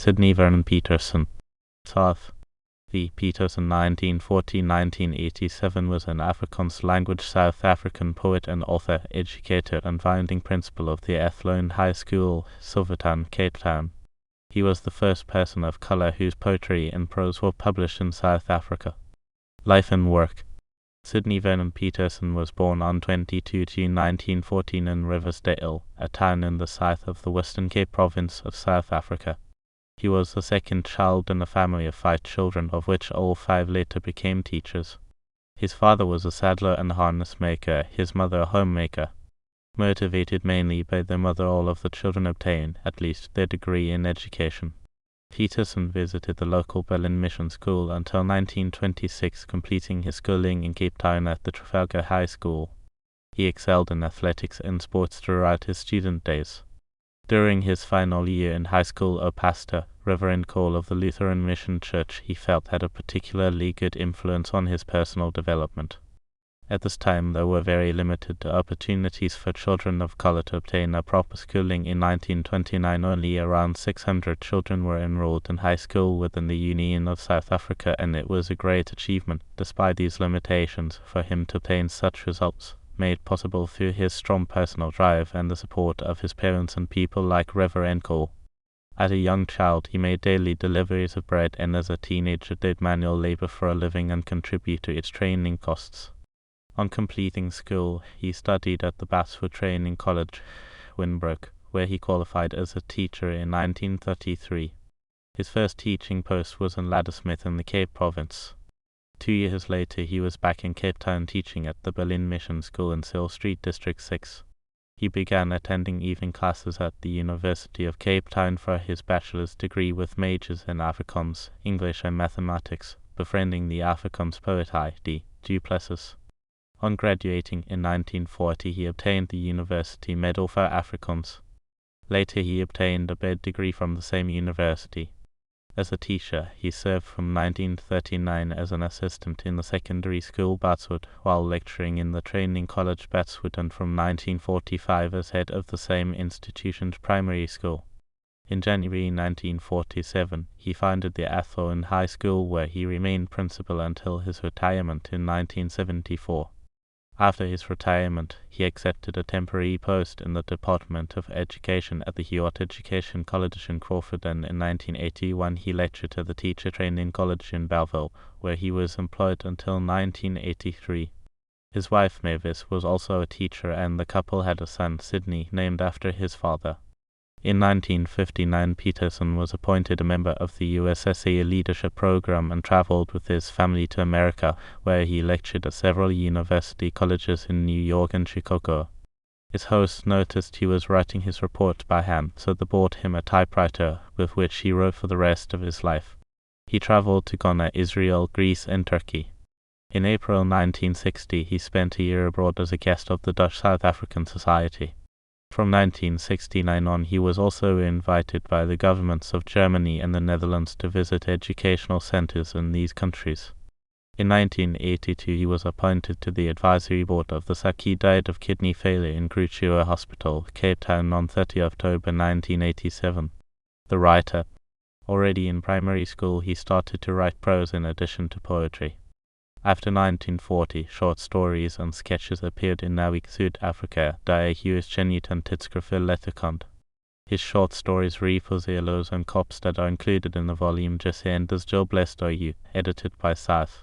Sydney Vernon Petersen. South. The Petersen 1940–1987 was an Afrikaans-language South African poet and author, educator and founding principal of the Athlone High School, Silvertown, Cape Town. He was the first person of colour whose poetry and prose were published in South Africa. Life and work. Sydney Vernon Petersen was born on 22 June 1914 in Riversdale, a town in the south of the Western Cape province of South Africa. He was the second child in a family of 5 children, of which all 5 later became teachers. His father was a saddler and harness maker, his mother a homemaker. Motivated mainly by their mother, all of the children obtained, at least, their degree in education. Petersen visited the local Berlin mission school until 1926, completing his schooling in Cape Town at the Trafalgar High School. He excelled in athletics and sports throughout his student days. During his final year in high school, a pastor, Reverend Cole of the Lutheran Mission Church, he felt had a particularly good influence on his personal development. At this time, there were very limited opportunities for children of color to obtain a proper schooling. In 1929, only around 600 children were enrolled in high school within the Union of South Africa, and it was a great achievement, despite these limitations, for him to obtain such results, made possible through his strong personal drive and the support of his parents and people like Reverend Cole. As a young child, he made daily deliveries of bread, and as a teenager did manual labor for a living and contributed to its training costs. On completing school, he studied at the Batswood Training College, Winbrook, where he qualified as a teacher in 1933. His first teaching post was in Ladysmith in the Cape Province. 2 years later, he was back in Cape Town teaching at the Berlin Mission School in Seal Street, District 6. He began attending evening classes at the University of Cape Town for his bachelor's degree with majors in Afrikaans, English and mathematics, befriending the Afrikaans poet I.D. Du Plessis. On graduating in 1940, he obtained the University Medal for Afrikaans. Later, he obtained a BEd degree from the same university. As a teacher, he served from 1939 as an assistant in the secondary school Batswood, while lecturing in the training college Batswood, and from 1945 as head of the same institution's primary school. In January 1947, he founded the Athlone High School, where he remained principal until his retirement in 1974. After his retirement, he accepted a temporary post in the Department of Education at the Hewitt Education College in Crawford, and in 1981 he lectured at the Teacher Training College in Bellville, where he was employed until 1983. His wife Mavis was also a teacher, and the couple had a son, Sydney, named after his father. In 1959, Petersen was appointed a member of the USSA leadership program and traveled with his family to America, where he lectured at several university colleges in New York and Chicago. His host noticed he was writing his report by hand, so they bought him a typewriter with which he wrote for the rest of his life. He traveled to Ghana, Israel, Greece, and Turkey. In April 1960, he spent a year abroad as a guest of the Dutch South African Society. From 1969 on, he was also invited by the governments of Germany and the Netherlands to visit educational centers in these countries. In 1982, he was appointed to the advisory board of the Saki died of kidney failure in Cruchua Hospital, Cape Town, on 30 October 1987. The writer. Already in primary school, he started to write prose in addition to poetry. After 1940, short stories and sketches appeared in Nawik Suid-Afrika, daar Hughes Genutan Tidskrifte Letterkant. His short stories Reefos and Kopstad are included in the volume Gesendes Joe Blessed Are You, edited by South.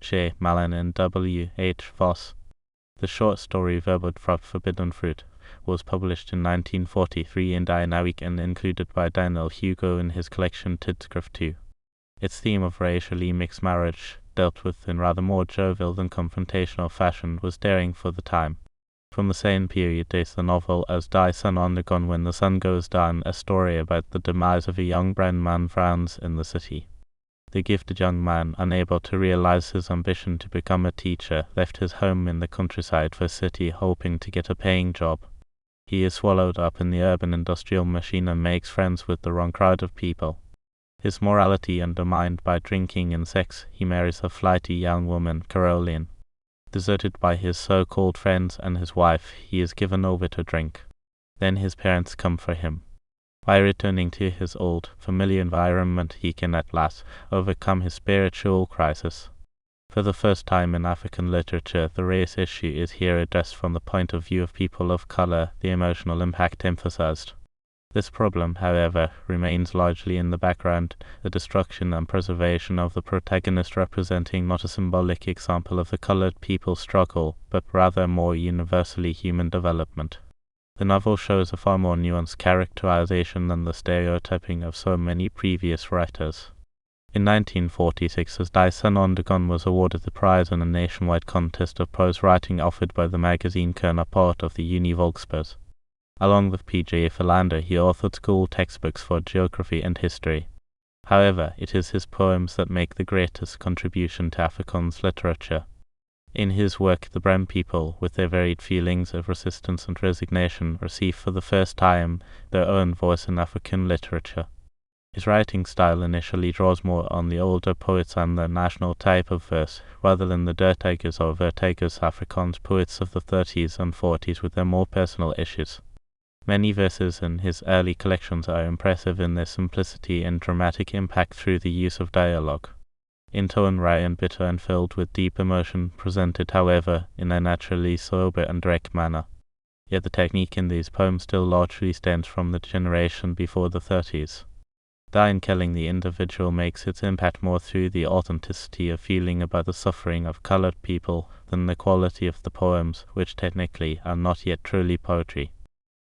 J. Malin and W. H. Voss. The short story Verbod from Forbidden Fruit was published in 1943 in Die Nawik and included by Daniel Hugo in his collection Tidskrift 2. Its theme of racially mixed marriage, dealt with in rather more jovial than confrontational fashion, was daring for the time. From the same period dates the novel As Die Sun Undergone When the Sun Goes Down, a story about the demise of a young brown man Frans in the city. The gifted young man, unable to realize his ambition to become a teacher, left his home in the countryside for a city, hoping to get a paying job. He is swallowed up in the urban industrial machine and makes friends with the wrong crowd of people. His morality undermined by drinking and sex, he marries a flighty young woman, Caroline. Deserted by his so-called friends and his wife, he is given over to drink. Then his parents come for him. By returning to his old, familiar environment, he can at last overcome his spiritual crisis. For the first time in African literature, the race issue is here addressed from the point of view of people of color, the emotional impact emphasized. This problem, however, remains largely in the background, the destruction and preservation of the protagonist representing not a symbolic example of the colored people's struggle, but rather a more universally human development. The novel shows a far more nuanced characterization than the stereotyping of so many previous writers. In 1946, as Dyson Ondegon was awarded the prize in a nationwide contest of prose writing offered by the magazine Kerner part of the Uni Volksbus. Along with P.J. Philander, he authored school textbooks for geography and history. However, it is his poems that make the greatest contribution to Afrikaans literature. In his work, the brown people, with their varied feelings of resistance and resignation, receive for the first time their own voice in African literature. His writing style initially draws more on the older poets and the national type of verse, rather than the Dertigers or Vertigers Afrikaans poets of the 30s and 40s with their more personal issues. Many verses in his early collections are impressive in their simplicity and dramatic impact through the use of dialogue. In tone wry and bitter and filled with deep emotion, presented, however, in a naturally sober and direct manner. Yet the technique in these poems still largely stems from the generation before the 30s. In killing the individual makes its impact more through the authenticity of feeling about the suffering of colored people than the quality of the poems, which technically are not yet truly poetry.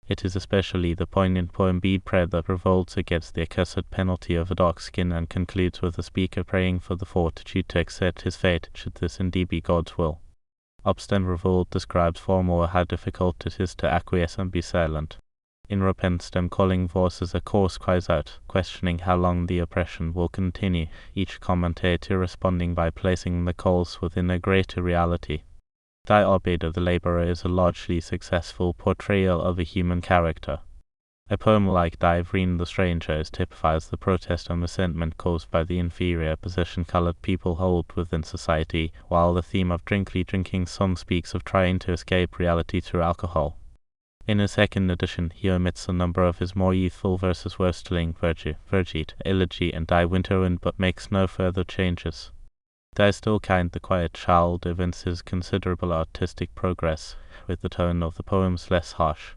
It is especially the poignant poem Bead Prayer that revolts against the accursed penalty of a dark skin and concludes with the speaker praying for the fortitude to accept his fate, should this indeed be God's will. Obstinate revolt describes far more how difficult it is to acquiesce and be silent. In repentance, calling voices a chorus cries out, questioning how long the oppression will continue, each commentator responding by placing the calls within a greater reality. Die Arbeit of the Laborer is a largely successful portrayal of a human character. A poem like Die Vriend the Stranger typifies the protest and resentment caused by the inferior position colored people hold within society, while the theme of Drinking Song speaks of trying to escape reality through alcohol. In his second edition, he omits a number of his more youthful verses Worsteling, Vergeet, Elegy, and Die Winterwind, but makes no further changes. Die Still Kind, the Quiet Child, evinces considerable artistic progress, with the tone of the poems less harsh.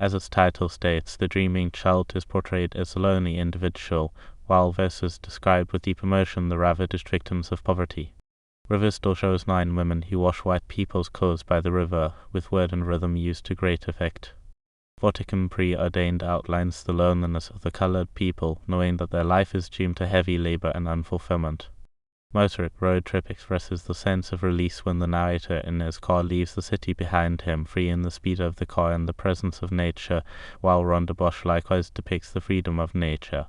As its title states, the dreaming child is portrayed as a lonely individual, while verses describe with deep emotion the ravaged victims of poverty. River still shows 9 women who wash white people's clothes by the river, with word and rhythm used to great effect. Vatican preordained outlines the loneliness of the colored people, knowing that their life is doomed to heavy labor and unfulfillment. Motorist Road Trip expresses the sense of release when the narrator in his car leaves the city behind him, free in the speed of the car and the presence of nature, while Rhonda Bosch likewise depicts the freedom of nature.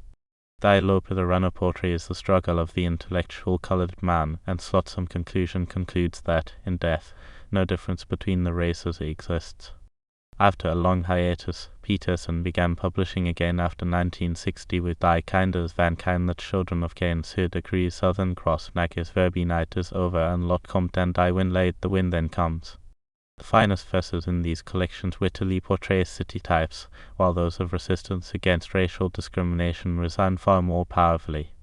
Die Lope the Runner portrays the struggle of the intellectual colored man, and Slotsome Conclusion concludes that, in death, no difference between the races exists. After a long hiatus, Petersen began publishing again after 1960 with Die Kinders van Kind, the Children of Cain's Who Decree Southern Cross Nagus Verbi Night is over and Lot Compt and Die Wind Late the Wind Then Comes. The finest verses in these collections wittily portray city types, while those of resistance against racial discrimination resound far more powerfully.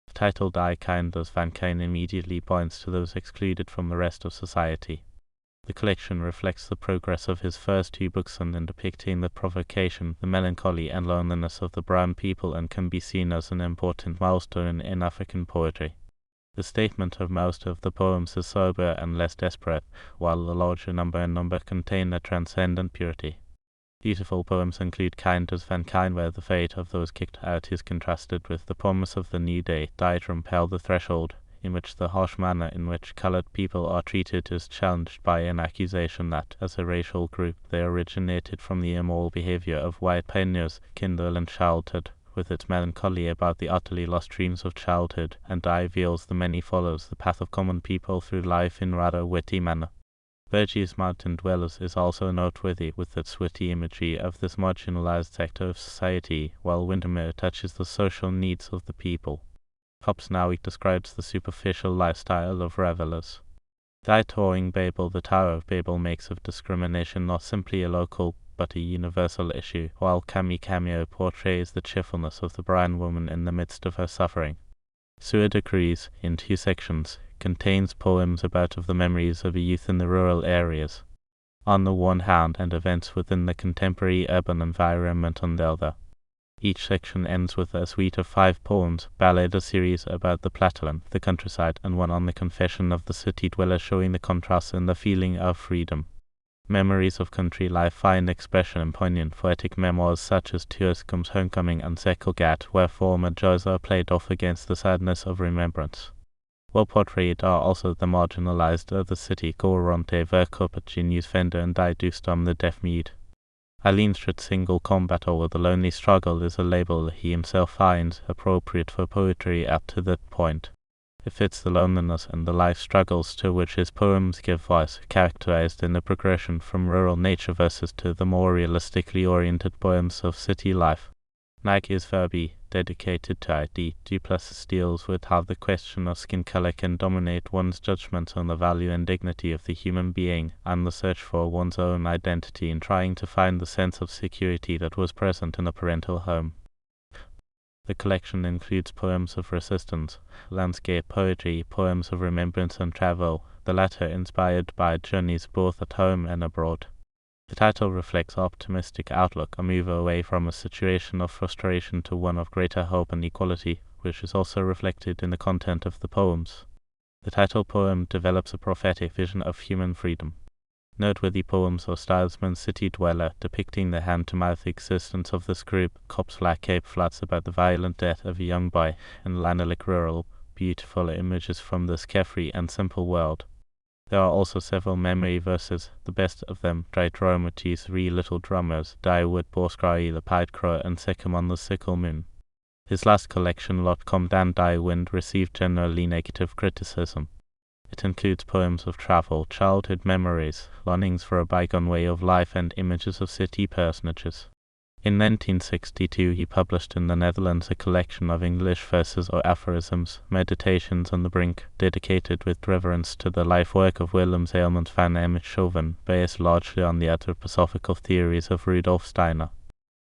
The title Die Kinders van Kind immediately points to those excluded from the rest of society. The collection reflects the progress of his first 2 books in depicting the provocation, the melancholy and loneliness of the brown people, and can be seen as an important milestone in African poetry. The statement of most of the poems is sober and less desperate, while the larger number contain a transcendent purity. Beautiful poems include Kinders van Kind, where the fate of those kicked out is contrasted with the promise of the new day, Die Drum Pell the Threshold, in which the harsh manner in which colored people are treated is challenged by an accusation that, as a racial group, they originated from the immoral behavior of white pioneers, Kindle and childhood, with its melancholy about the utterly lost dreams of childhood, and Die reveals the many follows the path of common people through life in rather witty manner. Vergie's Mountain Dwellers is also noteworthy with its witty imagery of this marginalized sector of society, while Windermere touches the social needs of the people. Hopsnowik describes the superficial lifestyle of revelers. Die Touring Babel, the Tower of Babel makes of discrimination not simply a local but a universal issue, while Kami Cameo portrays the cheerfulness of the Brian woman in the midst of her suffering. Sewer Decrees, in 2 sections, contains poems about the memories of a youth in the rural areas, on the one hand, and events within the contemporary urban environment on the other. Each section ends with a suite of 5 poems, ballad a series about the Platteland, the countryside, and one on the confession of the city dweller, showing the contrast in the feeling of freedom. Memories of country life find expression in poignant poetic memoirs such as Turscombe's Homecoming and Sekelgat, where former joys are played off against the sadness of remembrance. Well portrayed are also the marginalized of the city, Goronte, Verkopet, Genius Fender, and Die Dustam the Deaf Mute. Alleenstrid's single Combat over the Lonely Struggle is a label he himself finds appropriate for poetry up to that point. It fits the loneliness and the life struggles to which his poems give voice, characterized in the progression from rural nature verses to the more realistically oriented poems of city life. Nag is Verbi, dedicated to ID, Duplessis deals with how the question of skin color can dominate one's judgment on the value and dignity of the human being, and the search for one's own identity in trying to find the sense of security that was present in a parental home. The collection includes poems of resistance, landscape poetry, poems of remembrance and travel, the latter inspired by journeys both at home and abroad. The title reflects optimistic outlook, a move away from a situation of frustration to one of greater hope and equality, which is also reflected in the content of the poems. The title poem develops a prophetic vision of human freedom. Noteworthy poems are Stylesman's City Dweller, depicting the hand-to-mouth existence of this group, Cops Like Cape Floods about the violent death of a young boy, and Lanalik Rural, beautiful images from this carefree and simple world. There are also several memory verses, the best of them Dry Dromati's 3 Little Drummers, Die Wood Borscrai the Pied Crow, and Secum on the Sickle Moon. His last collection, Lot Com Dan Die Wind, received generally negative criticism. It includes poems of travel, childhood memories, longings for a bygone way of life, and images of city personages. In 1962 he published in the Netherlands a collection of English verses or aphorisms, Meditations on the Brink, dedicated with reverence to the life work of Willem Zeilmans van Emschoven, based largely on the anthroposophical theories of Rudolf Steiner.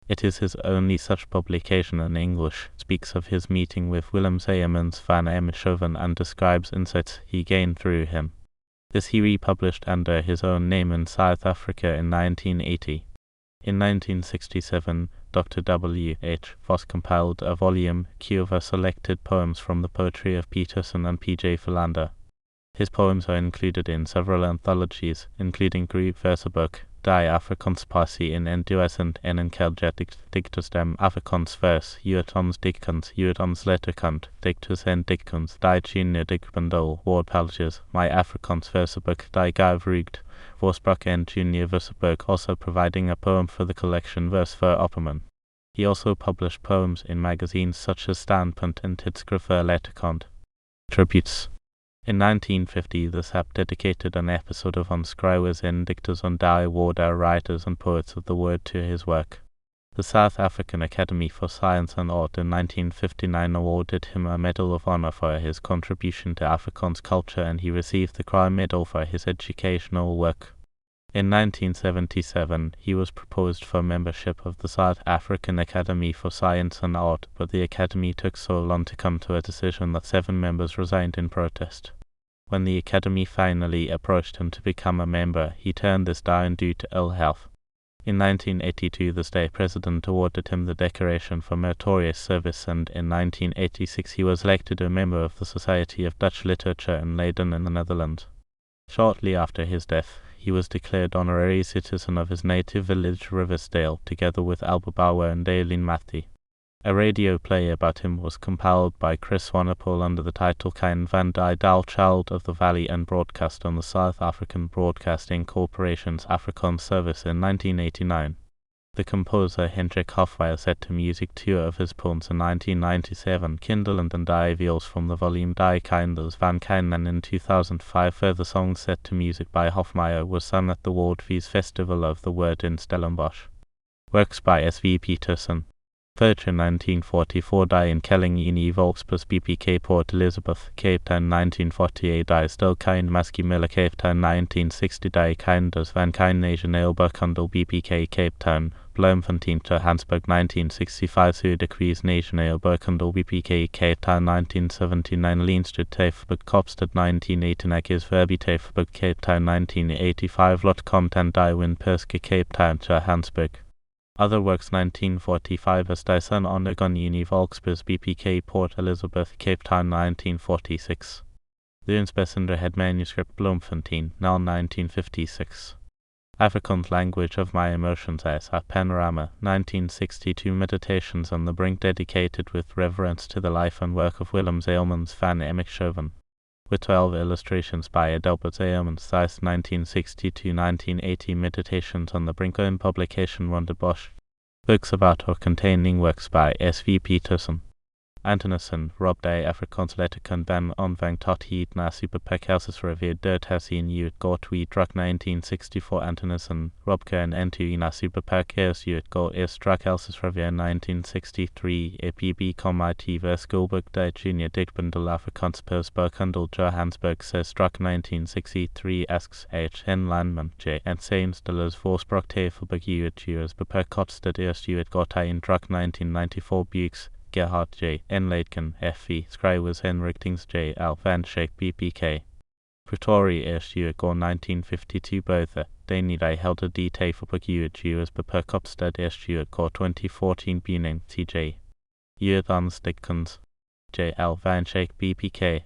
It is his only such publication in English, speaks of his meeting with Willem Zeilmans van Emschoven and describes insights he gained through him. This he republished under his own name in South Africa in 1980. In 1967, Dr. W. H. Voss compiled a volume, Q of selected poems from the poetry of Petersen and P. J. Philander. His poems are included in several anthologies, including Group Verseboek, Die Afrikaans Passie in Enduisend en Enkeljet Dictus dem Afrikaans Vers, Juetons Dickens, Juetons Letterkant, Dictus en Dickens, Die Junior Dickbundel, Woordpelletjes, My Afrikaans Verseboek, Die Gavrugt, Voorspraak en Junior Verseboek, also providing a poem for the collection Vers voor Opperman. He also published poems in magazines such as Standpunt and Tidskrif voor Letterkant. Tributes. In 1950, the SAP dedicated an episode of Onschrijvers en Dicters on Die Woorden, writers and poets of the word, to his work. The South African Academy for Science and Art in 1959 awarded him a Medal of Honor for his contribution to Afrikaans culture, and he received the Crown Medal for his educational work. In 1977, he was proposed for membership of the South African Academy for Science and Art, but the Academy took so long to come to a decision that 7 members resigned in protest. When the Academy finally approached him to become a member, he turned this down due to ill health. In 1982, the state president awarded him the decoration for meritorious service, and in 1986 he was elected a member of the Society of Dutch Literature in Leiden in the Netherlands. Shortly after his death, he was declared honorary citizen of his native village Riversdale, together with Albert Bauer and Daleen Matthey. A radio play about him was compiled by Chris Swanepoel under the title Kind van die Dal Child of the Valley and broadcast on the South African Broadcasting Corporation's Afrikaans service in 1989. The composer Hendrik Hofmeyer set to music 2 of his poems in 1997, Kinderland and Die Wiels from the volume Die Kinders van Kind, and in 2005 further songs set to music by Hofmeyer were sung at the Waldfees Festival of the Word in Stellenbosch. Works by S.V. Petersen. Virgin 1944 die in Kelling Uni Volksbus BPK Port Elizabeth Cape Town 1948 die Still kein Maski Miller Cape Town 1960 die kein Das Van kein National Burkundel BPK Cape Town Bloemfontein Johannesburg 1965 Su Decrees National Burkundel BPK Cape Town 1979 Leinster Tafelberg Kopstad 1989 is Verbi Tafelberg Cape Town 1985 Lot Comtan die Win Perske Cape Town Johannesburg. Other works 1945 as Die Son Ondergon Uni Volksbus BPK Port Elizabeth Cape Town 1946. Lunsbesender Head Manuscript Bloemfontein, Nal 1956. Afrikaans-language of my emotions as a panorama 1962 Meditations on the Brink dedicated with reverence to the life and work of Willem Zeilmans van Emmekshoven. With 12 illustrations by Adelbert Zeilmans, Thijs 1960–1980 Meditations on the Brink in publication Ronde Bosch. Books about or containing works by S.V. Petersen. Antonissen, Rob de Afrikaans-letterkunde van omvang tot het na superperkelses-review dirt herzien uit Gortwi druk 1964 Antonissen, Robke en Entu na superperkers uit Gort is druk elsesreview 1963 EPB committee schoolbook de junior dichtbundel Afrikaans pers Burkundel Johannesburg says druk 1963 asks H. N. Landman J. en Sames de les Voorsprok Tafelberg uit Juers beperkopstad eerst uit Gortij in druk 1994 Bukes Gerhard J. N. Leitken, F.V. Schrijvers Henrichtings J. L. Van Schaik BPK. Pretoria eerst uur 1952 Botha, Danidij helder die Tafelberg uur beperkopstad eerst uur 2014 Buning TJ. Uurdans Dickens J. L. Van Schaik BPK.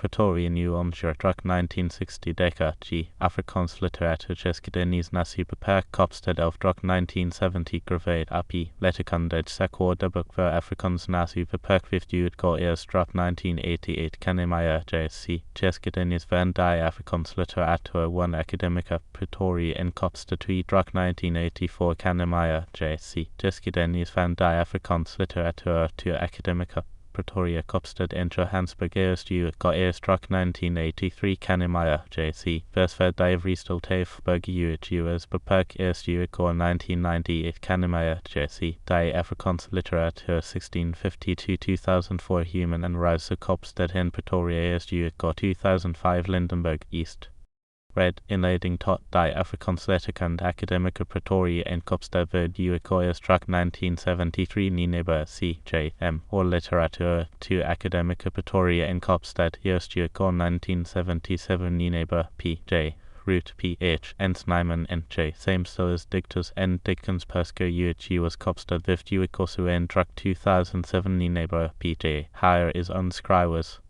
Pretoria New Omscher druk 1960 Dekker G. Afrikaans literaturgeschiedenis na superperkopstad of druk 1970 Graveid AP letterkunde sekor de boek voor Afrikaans na superperkvift ko eerst druk 1988 Kannemeyer J.C. Geschiedenis van die Afrikaans literatur 1 Academica Pretoria in Kopstad 2 druk 1984 Kannemeyer J.C. Geschiedenis van die Afrikaans literatur 2 Academica Pretoria Kopstad en Johannesburg eerst uur druk 1983 Kannemeyer J.C. Versved die Vriestel Tafelberg uurs beperk eerst uur 1998 Kannemeyer J.C. Die Afrikaans literatur 1650–2004 Human and Reize Kopstad en Pretoria eerst uur 2005 Lindenberg East. Red, inleiding tot die Afrikaans letterkunde Academica Pretoria en Kopstad werd uur druk 1973 Nineba C.J. M. or Literatur 2 Academica Pretoria en Kopstad eerst uur 1977 Nineba P.J. Root P.H. en Snyman en J. Samestelers Dictors en Dickens Persker uur was Kopstad vift uur en druk 2007 Nineba P.J. Higher is unscribers.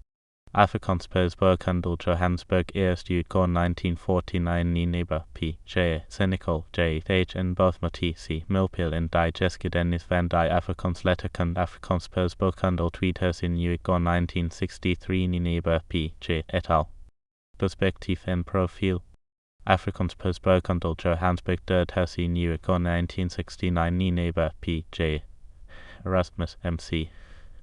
Afrikaans pers Burkundel Johannesburg eerst uur 1949 Nineba P. J. Cynical J. H. en Bothmati C. Milpil en die Geschiedenis van die Afrikaans letterkunde Afrikaans pers Burkundel Tweeters in uur 1963 Nineba P. J. et al. Perspectief en profiel. Afrikaans pers Burkundel Johannesburg derd in uur 1969 Nineba P. J. Erasmus M.C.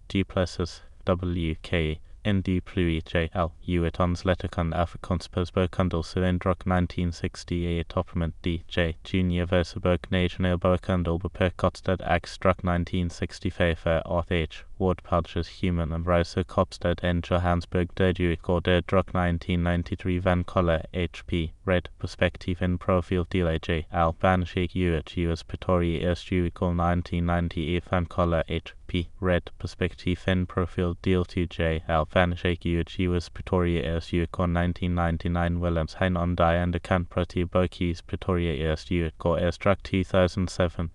Duplessis W. K. N.D. Pluie J.L. Uitons letterkunde Afrikaans pers Burkundel druk 1968 Opperman D.J. Junior Verseberg National Burkundel beperkopstad Ax druk 1965 Orth H. Ward Padges Human and Reiser Kopstad en Johannesburg Derduit Gorder druk 1993 Van Coller H.P. Red Perspective in Profil Dele J.L. Van Schaik US Pretoria eerst uur 1990 Van Coller H.P. Red Perspective in Profil Deal 2 J.L. Van Schaik US Pretoria eerst uur 1999 Willems Hein on die and de Kant Proti Burkies Pretoria eerst uur druk 2007.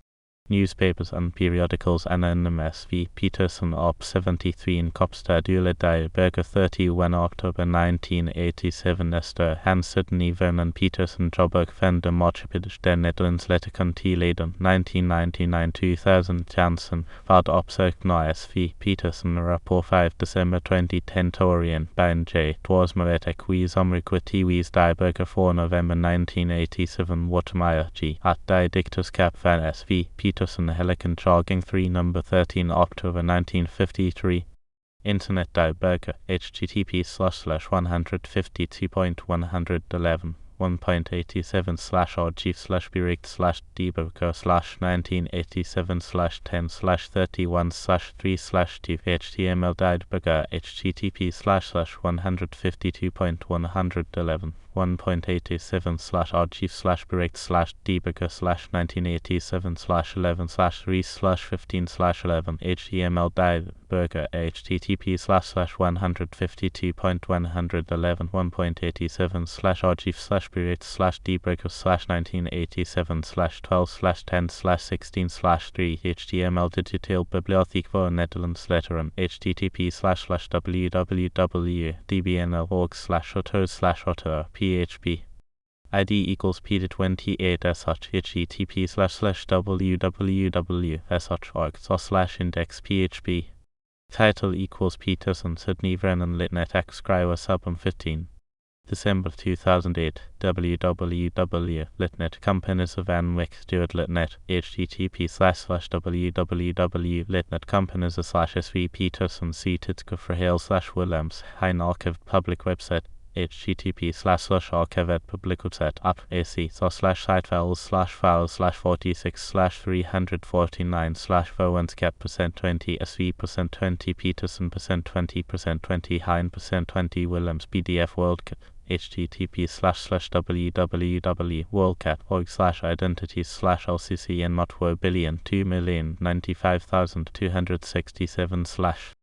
Newspapers and periodicals Anonymous v. Petersen op 73 in Kopstad die Berger 31 October 1987 Esther Hans Sydney Vernon Petersen Joburg van de Mochipidge der Netherlands letterkunde Leiden 1999-2000 Janssen Vad opsøgt Noyes v. Petersen Rapport 5 December 2010 Torian Bain J. Dwarsmaret Equies Omriquitiwis die Berger 4 November 1987 Watermeyer G. At die Dictorskap van S.V. Petersen Helican Jogging 3 number 13 October 1953. Internet die Berger http://152.111 1.87/archive/berect/debugger/1987/10/31/3/2 html/debugger http://152.111 1.87/archive/berect/debugger/1987/11/3/15/11 html/debugger http://152.111 1.87/archive/berect/debugger/1987/12/10/16/3 html Digital Bibliotheek voor Nederlands Letteren http://www.dbnl.org/auteur/auteur php ID equals Peter28 http://www.org/index.php Title equals Petersen Sydney Vernon Litnet X Scriwer Subum 15 December 2008 www.litnet Companies of Van Wyck Stewart Litnet http://www.litnet-companies/sv Petersen C. Titske Verhaal/Willems Hein Archive Public Website http://archivet publicwebsite app ac/site-files/46/349/417/20 sv%20 Petersen%20% Hein %20 Willems PDF WorldCat http://www.worldcat.org/identities/lccn not billion 2,095,267/